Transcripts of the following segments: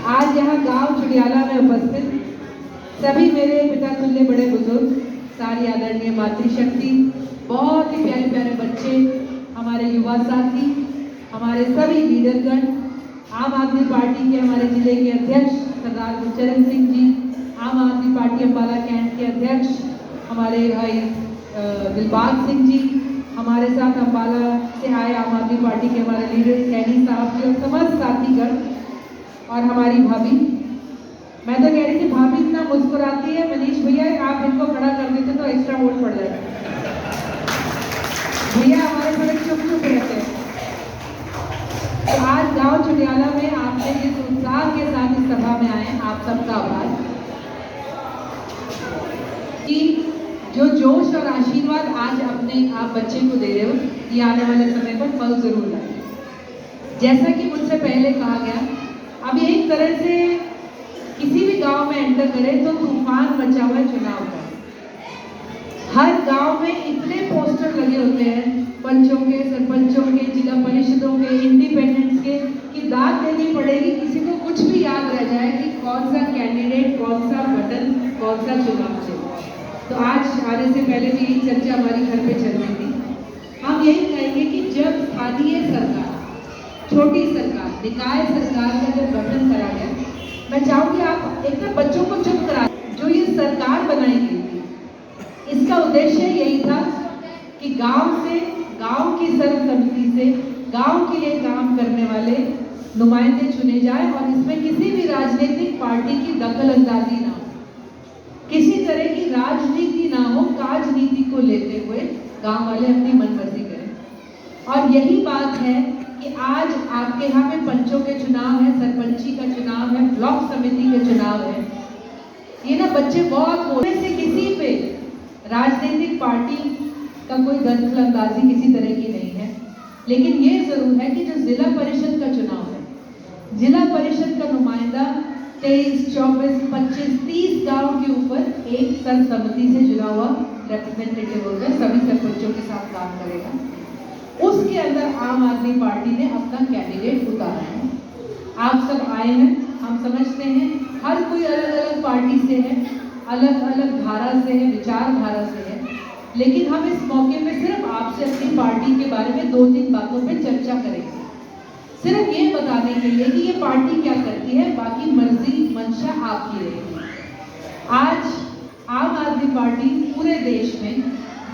आज यहाँ गांव चुडियाला में उपस्थित सभी मेरे पिता तुल्य बड़े बुजुर्ग, सारी आदरणीय मातृशक्ति, बहुत ही प्यारे प्यारे बच्चे, हमारे युवा साथी, हमारे सभी लीडरगण, आम आदमी पार्टी के हमारे जिले के अध्यक्ष सरदार गुरचरण सिंह जी, आम आदमी पार्टी अम्बाला कैंट के अध्यक्ष हमारे भाई दिलबाग सिंह जी, हमारे साथ अम्बाला से आए आम आदमी पार्टी के हमारे लीडर सैनी साहब जी और समस्त साथीगण और हमारी भाभी। मैं तो कह रही थी भाभी इतना मुस्कुराती है, मनीष भैया आप इनको खड़ा कर देते तो एक्स्ट्रा वोट पड़ जाता। भैया हमारे थोड़े चुप चुप रहते हैं। तो आज गांव चुडियाला में आपने जिस उत्साह के साथ इस सभा में आए, आप सबका आभार। कि जो जोश और आशीर्वाद आज अपने आप बच्चे को दे रहे हो, ये आने वाले समय पर फल जरूर लाए। जैसा कि मुझसे पहले कहा गया, अब एक तरह से किसी भी गांव में एंटर करें तो तूफान मचा हुआ चुनाव का। हर गांव में इतने पोस्टर लगे होते हैं पंचों के, सरपंचों के, जिला परिषदों के, इंडिपेंडेंट्स के, कि दाद देनी पड़ेगी किसी को कुछ भी याद रह जाए कि कौन सा कैंडिडेट, कौन सा बटन, कौन सा चुनाव से। तो आज आने से पहले भी चर्चा हमारी घर पे चल रही थी। हम यही कहेंगे कि जब स्थानीय सरकार, छोटी सरकार, निकाय सरकार का जब गठन करा गया, मैं चाहूंगी आप एक तो बच्चों को चुप करा। जो ये सरकार बनाई गई थी, इसका उद्देश्य यही था कि गांव से, गांव की सर्वसम्मति से गांव के लिए काम करने वाले नुमाइंदे चुने जाए और इसमें किसी भी राजनीतिक पार्टी की दखल अंदाजी ना हो, किसी तरह की राजनीति ना हो, राजनीति को लेते हुए गांव वाले अपनी मनमर्जी करें। और यही बात है कि आज आपके यहाँ पे पंचों के चुनाव है, सरपंची का चुनाव है, ब्लॉक समिति के चुनाव है। ये ना बच्चे बहुत बोलने से किसी पे राजनीतिक पार्टी का कोई दखल अंदाजी किसी तरह की नहीं है, लेकिन ये जरूर है कि जो जिला परिषद का चुनाव है, जिला परिषद का नुमाइंदा 23, 24, 25, 30 गांव के ऊपर एक सर्वसम्मति से जुड़ा हुआ रिप्रेजेंटेटिव होगा, सभी सरपंचों के साथ काम करेगा। उसके अंदर आम आदमी पार्टी ने अपना कैंडिडेट उतारा है। आप सब आए हैं, हम समझते हैं हर कोई अलग अलग पार्टी से है, अलग अलग धारा से है, विचारधारा से है, लेकिन हम इस मौके पे सिर्फ आपसे अपनी पार्टी के बारे में 2-3 बातों पे चर्चा करेंगे, सिर्फ ये बताने के लिए कि ये पार्टी क्या करती है, बाकी मर्जी मंशा आपकी रहेगी। आज आम आदमी पार्टी पूरे देश में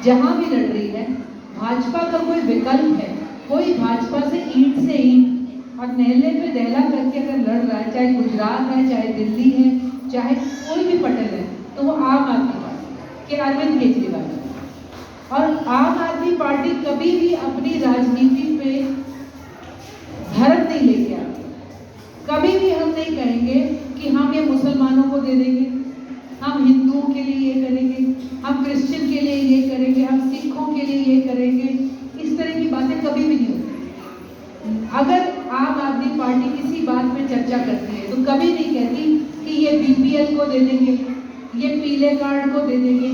जहां भी लड़ रही है, भाजपा का कोई विकल्प है, कोई भाजपा से ईंट और नेहले पे दहला करके अगर लड़ रहा है, चाहे गुजरात है, चाहे दिल्ली है, चाहे कोई भी पटेल है, तो वो आम आदमी पार्टी के अरविंद केजरीवाल। और आम आदमी पार्टी कभी भी अपनी राजनीति पे धर्म नहीं लेके आती। कभी भी हम नहीं कहेंगे कि हम ये मुसलमानों को दे देंगे, हम हिंदुओं के लिए ये करेंगे, हम क्रिश्चियन के लिए ये करेंगे, हम सिखों के लिए ये करेंगे। इस तरह की बातें कभी भी नहीं होती। अगर आम आदमी पार्टी किसी बात में चर्चा करती है तो कभी नहीं कहती कि ये बीपीएल को दे देंगे, ये पीले कार्ड को दे देंगे।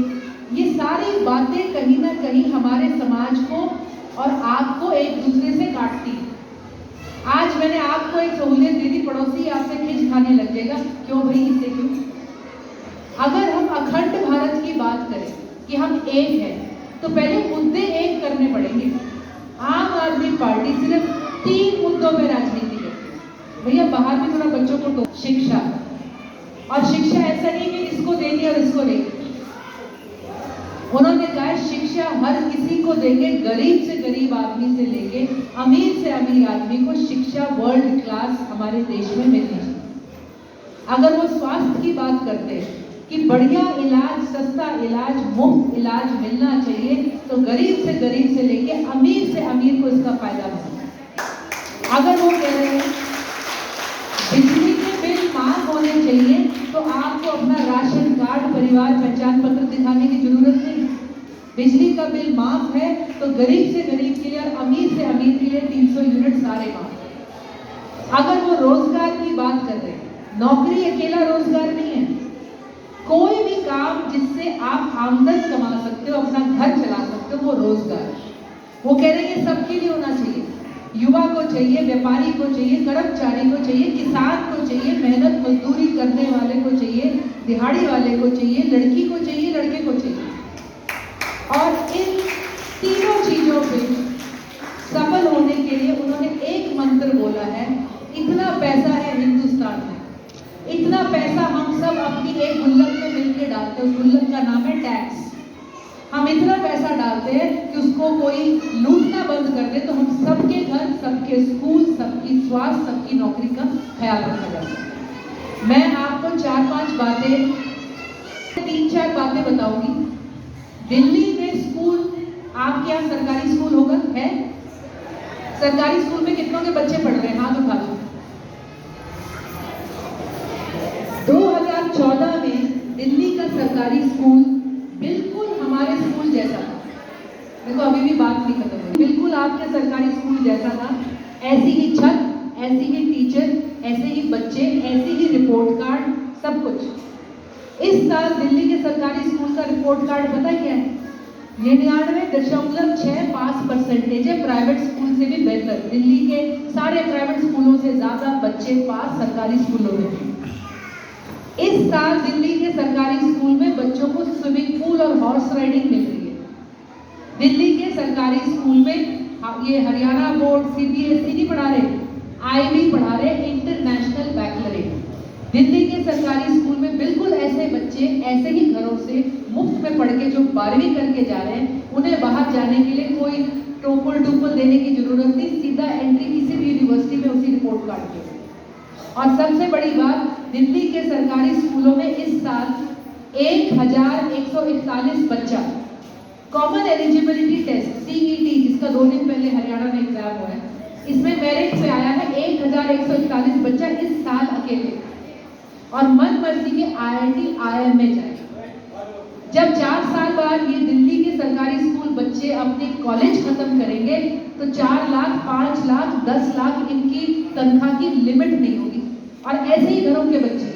ये सारी बातें कहीं ना कहीं हमारे समाज को और आपको एक दूसरे से काटती है। आज मैंने आपको एक सहूलियत दे दी, पड़ोसी आपसे खींच खाने लग जाएगा, क्यों भाई, इससे क्यों? अगर हम अखंड भारत की बात करें कि हम एक हैं, तो पहले मुद्दे एक करने पड़ेंगे। आम आदमी पार्टी सिर्फ 3 मुद्दों पे राजनीति करती है। भैया बाहर भी थोड़ा बच्चों को शिक्षा, और शिक्षा ऐसा नहीं कि इसको देंगे और इसको नहीं। उन्होंने कहा शिक्षा हर किसी को देंगे, गरीब से गरीब आदमी से लेके अमीर से अमीर आदमी को शिक्षा वर्ल्ड क्लास हमारे देश में मिलनी चाहिए। अगर वो स्वास्थ्य की बात करते हैं कि बढ़िया इलाज, सस्ता इलाज, मुफ्त इलाज मिलना चाहिए, तो गरीब से लेके अमीर से अमीर को इसका फायदा मिलना। अगर वो कह रहे हैं बिजली के बिल माफ होने चाहिए, तो आपको अपना राशन कार्ड, परिवार पहचान पत्र दिखाने की जरूरत नहीं। बिजली का बिल माफ है तो गरीब से गरीब के लिए और अमीर से अमीर के लिए 300 यूनिट सारे माफ। अगर वो रोजगार की बात कर रहे हैं, नौकरी अकेला रोजगार नहीं है, कोई भी काम जिससे आप आमदन कमा सकते हो, अपना घर चला सकते हो, वो रोजगार। वो कह रहे हैं सबके लिए होना चाहिए, युवा को चाहिए, व्यापारी को चाहिए, कर्मचारी को चाहिए, किसान को चाहिए, मेहनत वाले को चाहिए, लड़की को चाहिए, लड़के को चाहिए। और इन तीनों चीजों पे सफल होने के लिए उन्होंने एक मंत्र बोला है, इतना पैसा है हिंदुस्तान में, इतना पैसा हम सब अपनी एक गुल्लक में मिलकर डालते हैं, उस गुल्लक का नाम है टैक्स। हम इतना पैसा डालते हैं कि उसको कोई लूटना बंद कर दे तो हम सबके घर, सबके स्कूल, सबकी स्वास्थ्य, सबकी नौकरी का ख्याल रखा जा सकता। मैं आपको 4-5 बातें, 3-4 बातें बताऊंगी। दिल्ली में स्कूल, आपके यहाँ सरकारी स्कूल होगा, है? सरकारी स्कूल में कितनों के बच्चे पढ़ रहे हैं? हाथ उठा दो। 2014 में दिल्ली का सरकारी स्कूल बिल्कुल हमारे स्कूल जैसा था। देखो अभी भी बात नहीं खत्म हुई। बिल्कुल आपके सरकारी स्कूल जैसा था, ऐसी ही छत, ऐसी ही टीचर, ऐसे ही बच्चे, ऐसी ही रिपोर्ट कार्ड, सब कुछ। इस साल दिल्ली के सरकारी स्कूल का रिपोर्ट कार्ड पता क्या है? 99.6 पास परसेंटेज है, प्राइवेट स्कूल से भी बेहतर। दिल्ली के सारे प्राइवेट स्कूलों से ज्यादा बच्चे पास सरकारी स्कूलों में हैं। इस साल दिल्ली के सरकारी स्कूल में बच्चों को स्विमिंग पूल और हॉर्स राइडिंग मिल रही है। दिल्ली के सरकारी स्कूल में ये हरियाणा बोर्ड CBSE नहीं पढ़ा रहे, IB पढ़ा रहे, इंटरनेशनल बैकलरेट। दिल्ली के सरकारी स्कूल में बिल्कुल ऐसे बच्चे, ऐसे ही घरों से मुफ्त में पढ़ के जो 12वीं करके जा रहे हैं, उन्हें बाहर जाने के लिए कोई टोपल टूपल देने की जरूरत नहीं, सीधा एंट्री किसी भी यूनिवर्सिटी में उसी रिपोर्ट कार्ड के। और सबसे बड़ी बात, दिल्ली के सरकारी स्कूलों में इस साल 1141 बच्चा कॉमन एलिजिबिलिटी टेस्ट CET, जिसका 2 दिन पहले हरियाणा में एग्जाम हुआ है, इसमें मेरिट पे आया है 1141 बच्चा इस साल अकेले। और मन मर्जी के IIT IIM में जाए। जब 4 साल बाद ये दिल्ली के सरकारी स्कूल बच्चे अपने कॉलेज खत्म करेंगे तो 4 लाख, 5 लाख, 10 लाख इनकी तनख्वाह की लिमिट नहीं होगी। और ऐसे ही घरों के बच्चे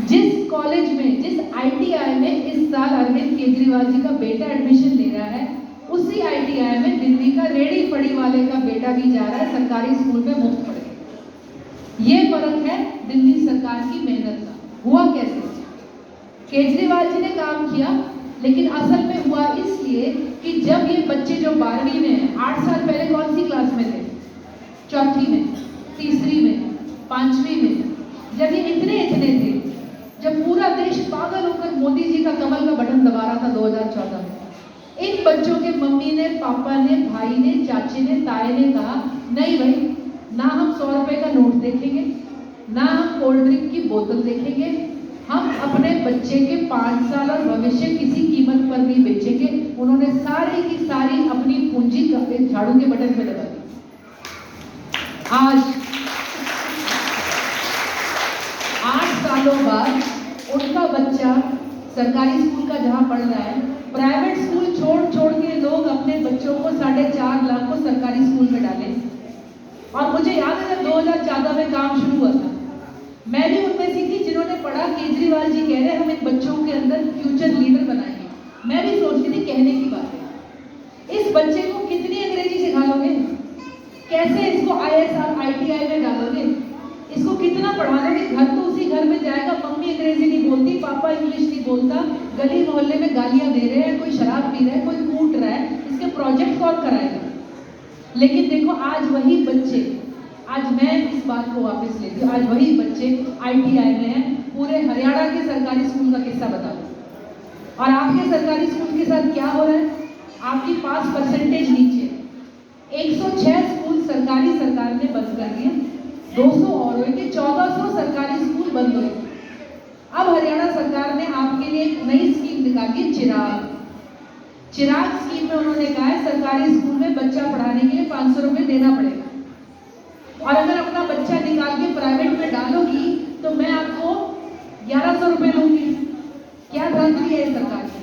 जिस कॉलेज में, जिस ITI में इस साल अरविंद केजरीवाल जी का बेटा एडमिशन ले रहा है, उसी ITI में दिल्ली का रेडी फड़ी वाले का बेटा भी जा रहा है सरकारी स्कूल में मुफ्त पढ़े। ये फर्क है दिल्ली सरकार की मेहनत का। हुआ कैसे? केजरीवाल जी ने काम किया, लेकिन असल में हुआ इसलिए कि जब ये बच्चे जो 12वीं में हैं, 8 साल पहले कौन सी क्लास में थे? चौथी में, तीसरी में, 5वीं में, जब ये इतने थे, जब पूरा देश पागल होकर मोदी जी का कमल का बटन दबा रहा था 2014 में, इन बच्चों के मम्मी ने, पापा ने, भाई ने, चाचे ने, ताए ने कहा, नहीं भाई, ना हम 100 रुपए का नोट देखेंगे, ना हम कोल्ड ड्रिंक की बोतल देखेंगे, हम अपने बच्चे के 5 साल और भविष्य किसी कीमत पर नहीं बेचेंगे। उन्होंने सारी की सारी अपनी पूंजी झाड़ू के बटन पे दबा दी। आज 8 सालों बाद उनका बच्चा सरकारी स्कूल का जहां पढ़ रहा है, प्राइवेट स्कूल छोड़ के लोग अपने बच्चों को 4.5 लाख को सरकारी स्कूल में डाले। और मुझे याद है जब 2014 में काम शुरू हुआ था, मैं भी उनमें से थी जिन्होंने पढ़ा केजरीवाल जी कह रहे हम इन बच्चों के अंदर फ्यूचर लीडर बनाएंगे। मैं भी सोचती थी कहने की बात है, इस बच्चे को कितनी अंग्रेजी सिखा लोगे, कैसे इसको IS और ITI में डालोगे, इसको कितना पढ़ा लोगे? घर तो उसी घर में जाएगा, मम्मी अंग्रेजी नहीं बोलती, पापा इंग्लिश नहीं बोलता, गली मोहल्ले में गालियां दे रहे हैं, कोई शराब पी रहा है, कोई कूट रहा है, इसके प्रोजेक्ट कौन कराएगा? लेकिन देखो आज वही बच्चे, आज मैं इस बात को वापस लेती हूँ, आज वही बच्चे ITI में हैं। पूरे हरियाणा के सरकारी स्कूल का किस्सा बता दो। और आपके सरकारी स्कूल के साथ क्या हो रहा है? आपकी पास परसेंटेज नीचे, 106 स्कूल सरकार ने बंद कर दिए, 200 और हुए कि 1400 सरकारी स्कूल बंद हुए। अब हरियाणा सरकार ने आपके लिए एक नई स्कीम निकाली है, चिराग स्कीम में उन्होंने कहा है सरकारी स्कूल में बच्चा पढ़ाने के लिए 500 रुपए देना पड़ेगा, और अगर अपना बच्चा निकाल के प्राइवेट में डालोगी तो मैं आपको 1100 रुपए लूंगी। क्या धंधली है सरकार की?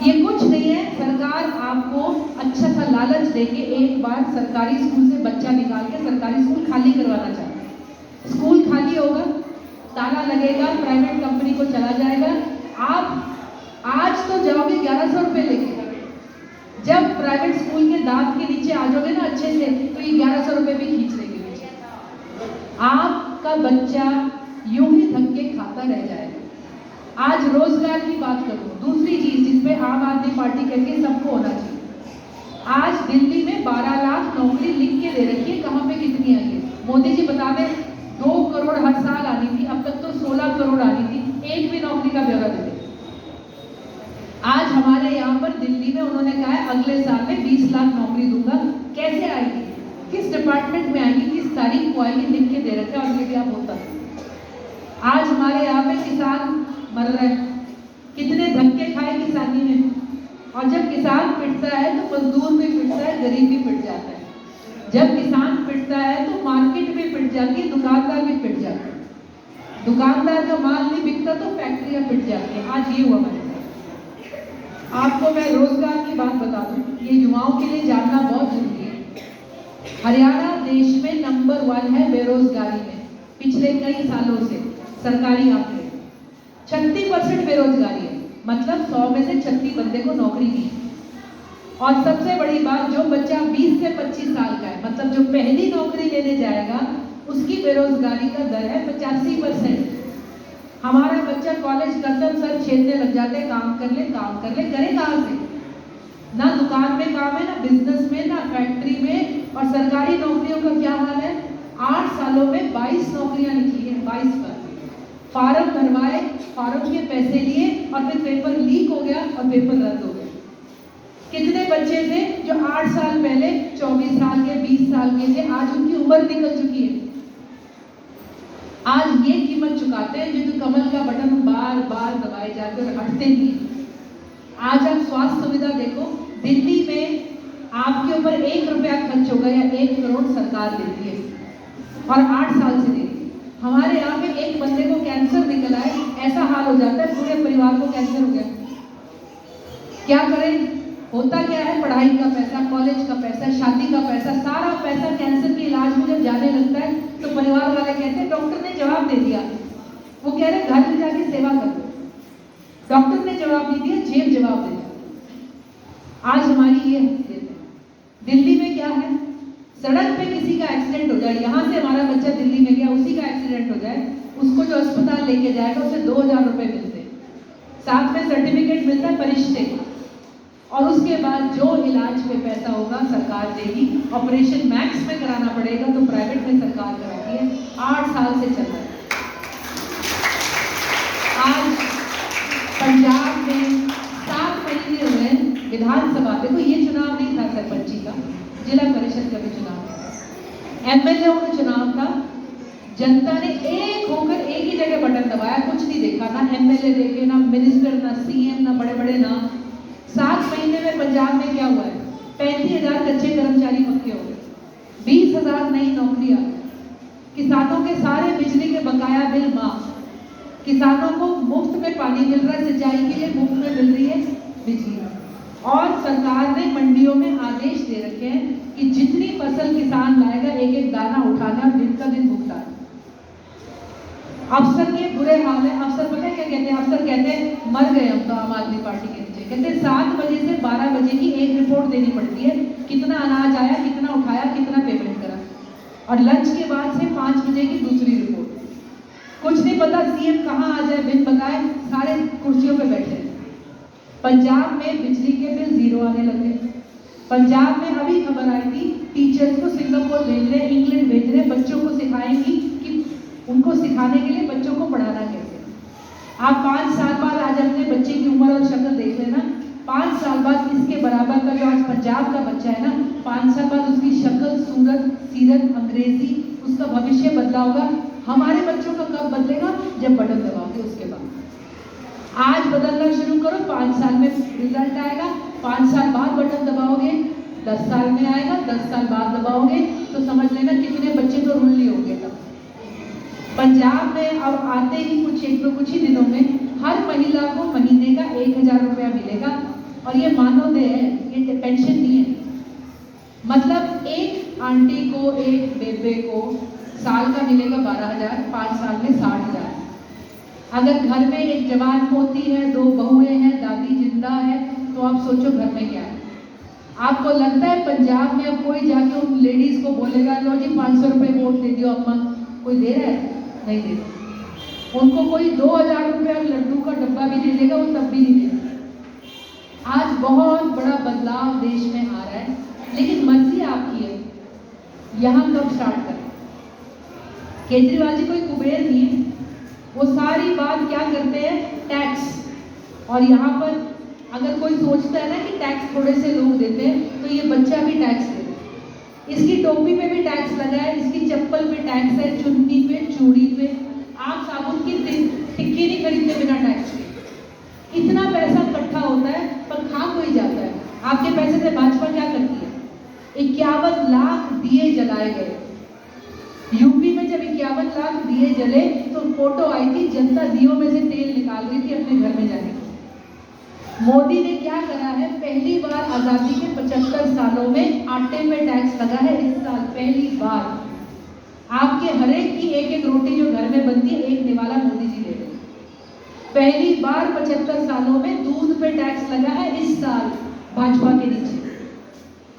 ये कुछ नहीं है, सरकार आपको अच्छा सा लालच देके एक बार सरकारी स्कूल से बच्चा निकाल के सरकारी स्कूल खाली करवाना चाहते हैं। स्कूल खाली होगा, ताला लगेगा, प्राइवेट कंपनी को चला जाएगा। आप आज तो जाओगे 1100 रुपए लेके, जब प्राइवेट स्कूल के दांत के नीचे आ जाओगे ना अच्छे से, तो ये 1100 रुपए भी खींच लेंगे। आपका बच्चा यूं ही धक्के खाता रह जाएगा। आज रोजगार की बात करूं, दूसरी चीज जिसपे आम आदमी पार्टी कहती है सबको होना चाहिए। आज दिल्ली में 12 लाख नौकरी लिख के दे रखी है, कहाँ पे कितनी आई है मोदी जी बता दें। 2 करोड़ हर साल आनी थी, अब तक तो 16 करोड़ आनी थी, एक भी नौकरी का ब्यौरा दे दे। आज हमारे यहाँ पर दिल्ली में उन्होंने कहा है अगले साल में 20 लाख नौकरी दूंगा। कैसे आएगी, किस डिपार्टमेंट में आएगी, किस तारीख को आएगी, लिख के दे रखे और ये भी आप होता है। आज हमारे यहाँ पे किसान मर रहे हैं, कितने धक्के खाए किसानी में, और जब किसान पिटता है तो मजदूर भी पिटता है, गरीब भी पिट जाता है। जब किसान पिटता है तो मार्केट भी पिट जाती है, दुकानदार भी पिट जाता है। दुकानदार का माल नहीं बिकता तो फैक्ट्रियां पिट जाती है। आज ये हुआ हमारे साथ। आपको मैं रोजगार की बात बता दूं, ये युवाओं के लिए जानना बहुत जरूरी है। हरियाणा देश में नंबर 1 है बेरोजगारी में, पिछले कई सालों से सरकारी आंकड़े। 36% बेरोजगारी है, मतलब 100 में से 36 बंदे को नौकरी नहीं। और सबसे बड़ी बात, जो बच्चा 20 से 25 साल का है, मतलब जो पहली नौकरी लेने जाएगा, उसकी बेरोजगारी का दर है 85%। हमारा बच्चा कॉलेज खत्म सर छेदने लग जाते, काम कर ले करे कहाँ से? ना दुकान में काम है, ना बिजनेस में, ना फैक्ट्री में। और सरकारी नौकरियों का क्या हाल है? 8 सालों में 22 नौकरियां निकली है, 22 पर फार्म भरवाए, फार्म के पैसे लिए और फिर पेपर लीक हो गया और पेपर रद्द हो गया। कितने बच्चे थे जो 8 साल पहले 24 साल के 20 साल के थे, आज उनकी उम्र निकल चुकी है। आज ये कीमत चुकाते हैं जो कमल का बटन बार बार दबाए जाते और हटते नहीं। आज आप स्वास्थ्य सुविधा देखो, दिल्ली में आपके ऊपर 1 रुपया खर्च होगा या 1 करोड़ सरकार देती है और 8 साल से देती है। हमारे यहाँ पे एक बंदे को कैंसर निकला है, ऐसा हाल हो जाता है पूरे परिवार को कैंसर हो गया। क्या करें? होता क्या है, पढ़ाई का पैसा, कॉलेज का पैसा, शादी का पैसा, सारा पैसा कैंसर के इलाज में जब जाने लगता है तो परिवार वाले कहते हैं डॉक्टर ने जवाब दे दिया। वो कह रहे घर में जाके सेवा कर दो। डॉक्टर ने जवाब नहीं दिया, जेब जवाब दे दिया। आज हमारी ये दिल्ली में क्या है, सड़क पे किसी का एक्सीडेंट हो जाए, यहाँ से हमारा बच्चा दिल्ली में गया, उसी का एक्सीडेंट हो जाए, उसको जो अस्पताल लेके जाएगा उसे 2000 रुपए मिलते, साथ में सर्टिफिकेट मिलता है परिश्ते का, और उसके बाद जो इलाज पे पैसा होगा सरकार देगी। ऑपरेशन मैक्स में कराना पड़ेगा तो प्राइवेट में सरकार कराती है। 8 साल से चल रहा है। आज पंजाब में 7 महीने हुए विधानसभा, देखो ये चुनाव नहीं था सरपंची का, जिला परिषद का भी चुनाव था, एमएलए का चुनाव था। जनता ने एक होकर एक ही जगह बटन दबाया, कुछ नहीं देखा, ना एमएलए देखे, ना मिनिस्टर, ना सीएम, ना बड़े बड़े नाम। 7 महीने में पंजाब में क्या हुआ है? 35,000 कच्चे कर्मचारी पक्के हो गए, 20,000 नई नौकरियां, किसानों के सारे बिजली के बकाया बिल माफ, किसानों को मुफ्त में पानी मिल रहा है, सिंचाई के लिए मुफ्त में मिल रही है बिजली, और सरकार ने मंडियों में आदेश दे रखे हैं कि जितनी फसल किसान लाएगा एक एक दाना उठाना और दिन का दिन भुगतान। अफसर के बुरे हाल है। अफसर पता है क्या कहते हैं? अफसर कहते हैं मर गए हम तो आम आदमी पार्टी के नीचे। कहते हैं 7 बजे से 12 बजे की एक रिपोर्ट देनी पड़ती है, कितना अनाज आया, कितना उठाया, कितना पेमेंट करा, और लंच के बाद से 5 बजे की दूसरी रिपोर्ट। कुछ नहीं पता सीएम कहाँ आ जाए बिन बताए, सारे कुर्सियों पे बैठे। पंजाब में बिजली के बिल 0 आने लगे। पंजाब में अभी खबर आई थी, टीचर्स को सिंगापुर भेज रहे, इंग्लैंड भेज रहे, बच्चों को सिखाएंगी कि उनको सिखाने के लिए बच्चों को पढ़ाना कैसे। आप 5 साल बाद आज अपने बच्चे की उम्र और शक्ल देख लेना, 5 साल बाद इसके बराबर का जो आज पंजाब का बच्चा है ना, 5 साल बाद उसकी शक्ल, सूरत, सीरत, अंग्रेजी, उसका भविष्य बदला होगा। हमारे बच्चों का कब बदलेगा? जब बटन दबाओगे उसके बाद। आज बदलना शुरू करो, 5 साल में रिजल्ट आएगा, 5 साल बाद बटन दबाओगे, 10 साल में आएगा, 10 साल बाद दबाओगे तो समझ लेना कितने बच्चे तो रुल्ली हो गए। तब पंजाब में अब आते ही कुछ ही दिनों में हर महिला को महीने का 1000 रुपया मिलेगा, और ये मानोदय है, ये पेंशन नहीं है। मतलब एक आंटी को, एक बेबे को साल का मिलेगा 12,000, 5 साल में 60,000। अगर घर में एक जवान पोती है, 2 बहुएं हैं, दादी जिंदा है, तो आप सोचो घर में क्या है। आपको लगता है पंजाब में अब कोई जाके उन लेडीज को बोलेगा लो जी 500 रुपये वोट दे दियो अम्मा? कोई दे रहा है? नहीं दे रहा। उनको कोई 2000 रुपये लड्डू का डब्बा भी दे देगा, वो तब भी नहीं देगा। आज बहुत बड़ा बदलाव देश में आ रहा है, लेकिन मर्जी आपकी है यहाँ कब स्टार्ट करें। केजरीवाल जी कोई कुबेर नहीं है, वो सारी बात क्या करते हैं, टैक्स। और यहाँ पर अगर कोई सोचता है ना कि टैक्स थोड़े से लोग देते हैं, तो ये बच्चा भी टैक्स देता है। इसकी टोपी पे भी टैक्स लगा है, इसकी चप्पल पे टैक्स है, चुन्नी पे, चूड़ी पे। आप साबुन की टिक्की नहीं खरीदते बिना टैक्स के। इतना पैसा इकट्ठा होता है पर खा कोई जाता है। आपके पैसे से भाजपा क्या करती है? 51 लाख दिए जलाए गए। यूपी में जब 51 लाख दिए जले तो फोटो आई थी, जनता दियों में से तेल निकाल रही थी अपने घर में जाने की। मोदी ने क्या करा है, पहली बार आजादी के 75 सालों में आटे में टैक्स लगा है इस साल, पहली बार। आपके हर एक की एक एक रोटी जो घर में बनती है, एक निवाला मोदी जी दे रहे। पहली बार 75 सालों में दूध पे टैक्स लगा है इस साल, भाजपा के नीचे।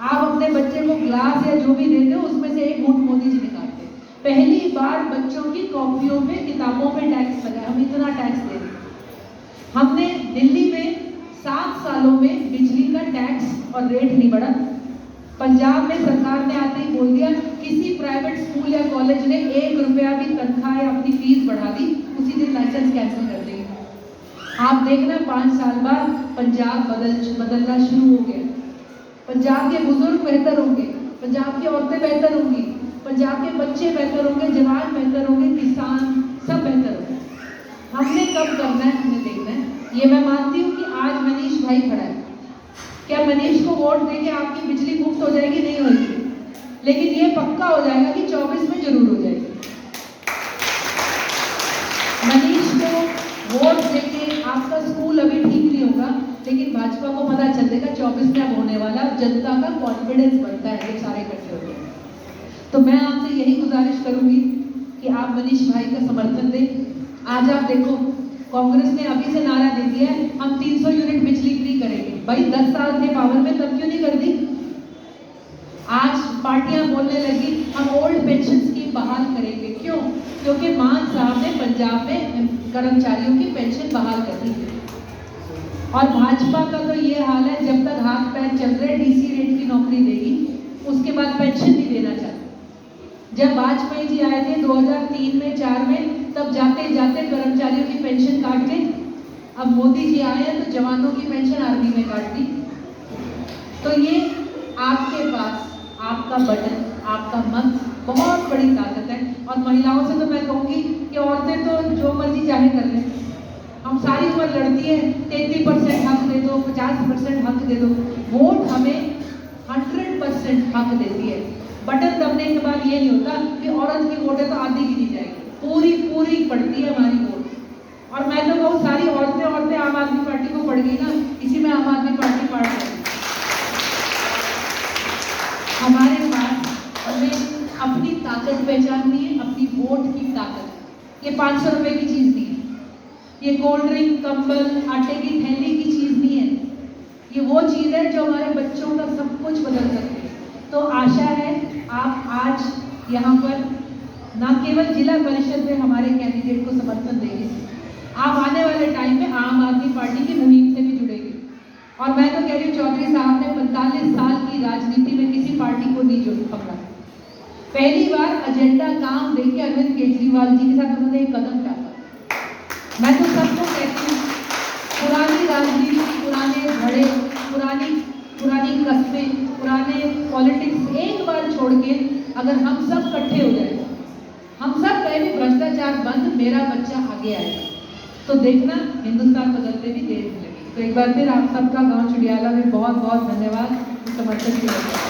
आप अपने बच्चे को ग्लास या जो भी देते हो उसमें से एक घूंट मोदी जी निकालते। पहली बार बच्चों की कॉपियों पे, किताबों पे टैक्स लगा है। हम इतना टैक्स दे रहे हैं। हमने दिल्ली में 7 सालों में बिजली का टैक्स और रेट नहीं बढ़ा। पंजाब में सरकार ने आते ही बोल दिया, किसी प्राइवेट स्कूल या कॉलेज ने 1 रुपया भी तनख्वाह या अपनी फीस बढ़ा दी, उसी दिन लाइसेंस कैंसिल कर देंगे। आप देखना 5 साल बाद पंजाब बदलना शुरू हो गया। पंजाब के बुजुर्ग बेहतर होंगे, पंजाब की औरतें बेहतर होंगी, पंजाब के बच्चे बेहतर होंगे, जवान बेहतर होंगे, किसान सब बेहतर होंगे। हमने कब करना है, हमने देखना है। ये मैं मानती हूँ कि आज मनीष भाई खड़ा है, क्या मनीष को वोट देंगे आपकी बिजली मुफ्त हो जाएगी? नहीं होगी, लेकिन ये पक्का हो जाएगा कि 24 में जरूर हो जाएगी। मनीष को वोट देके आपका स्कूल अभी ठीक नहीं होगा, लेकिन भाजपा को पता चलेगा 24 में अब होने वाला, जनता का कॉन्फिडेंस बनता है जब सारे इकट्ठे होते हैं। तो मैं आपसे यही गुजारिश करूंगी कि आप मनीष भाई का समर्थन दें। आज आप देखो, कांग्रेस ने अभी से नारा दे दिया है, हम 300 यूनिट बिजली फ्री करेंगे। भाई 10 साल थे पावर में, तब क्यों नहीं कर दी? आज पार्टियां बोलने लगी, हम ओल्ड पेंशन स्कीम बहाल करेंगे। क्यों? क्योंकि मान साहब ने पंजाब में कर्मचारियों की पेंशन बहाल कर दी। और भाजपा का तो ये हाल है, जब तक हाथ पैर चल रहे डीसी रेट की नौकरी देगी, उसके बाद पेंशन नहीं देना चाहती। जब वाजपेयी जी आए थे 2003 में 4 में, तब जाते जाते कर्मचारियों की पेंशन काट दी। अब मोदी जी आए हैं तो जवानों की पेंशन आर्मी में काट दी। तो ये आपके पास आपका बटन, आपका मन, बहुत बड़ी ताकत है। और महिलाओं से तो मैं कहूँगी कि औरतें तो जो मर्जी चाहे कर लें। हम सारी उम्र लड़ती है, 33% हक दे दो, 50% हक दे दो। वोट हमें 100% हक देती है। बटन दबने के बाद ये नहीं होता कि औरत की वोट है तो आधी गिनी जाएगी, पूरी पूरी पड़ती है हमारी वोट। और मैं तो कहूँ सारी औरतें आम आदमी पार्टी को पड़ गई ना, इसी में आम आदमी पार्टी पार्ट करेगी। हमारे पास हमें अपनी ताकत पहचाननी है, अपनी वोट की ताकत। ये 500 रुपए की चीज़ नहीं है, ये कोल्ड ड्रिंक, कंबल, आटे की थैली की चीज़ नहीं है। ये वो चीज़ है जो हमारे बच्चों का सब कुछ बदल सकती है। तो आशा है आप आज यहाँ पर न केवल जिला परिषद में हमारे कैंडिडेट को समर्थन देंगे, आप आने वाले टाइम में आम आदमी पार्टी की मुहिम से भी जुड़ेंगे। और मैं तो कह रही हूँ, चौधरी साहब ने 45 साल की राजनीति में किसी पार्टी को नहीं पकड़ा। पहली बार एजेंडा काम देके अरविंद केजरीवाल जी के साथ उन्होंने एक कदम टाका। मैं तो सबको कहती हूँ, पुरानी राजनीति, पुराने धड़े, पुरानी कस्में, पुराने पॉलिटिक्स एक बार छोड़ के अगर हम सब इकट्ठे हो जाए, हम सब कहें भी भ्रष्टाचार बंद, मेरा बच्चा आगे आएगा, तो देखना हिंदुस्तान बदलते भी देर नहीं लगेगी। तो एक बार फिर आप सबका गांव चुडियाला में बहुत बहुत धन्यवाद समर्थन के लिए।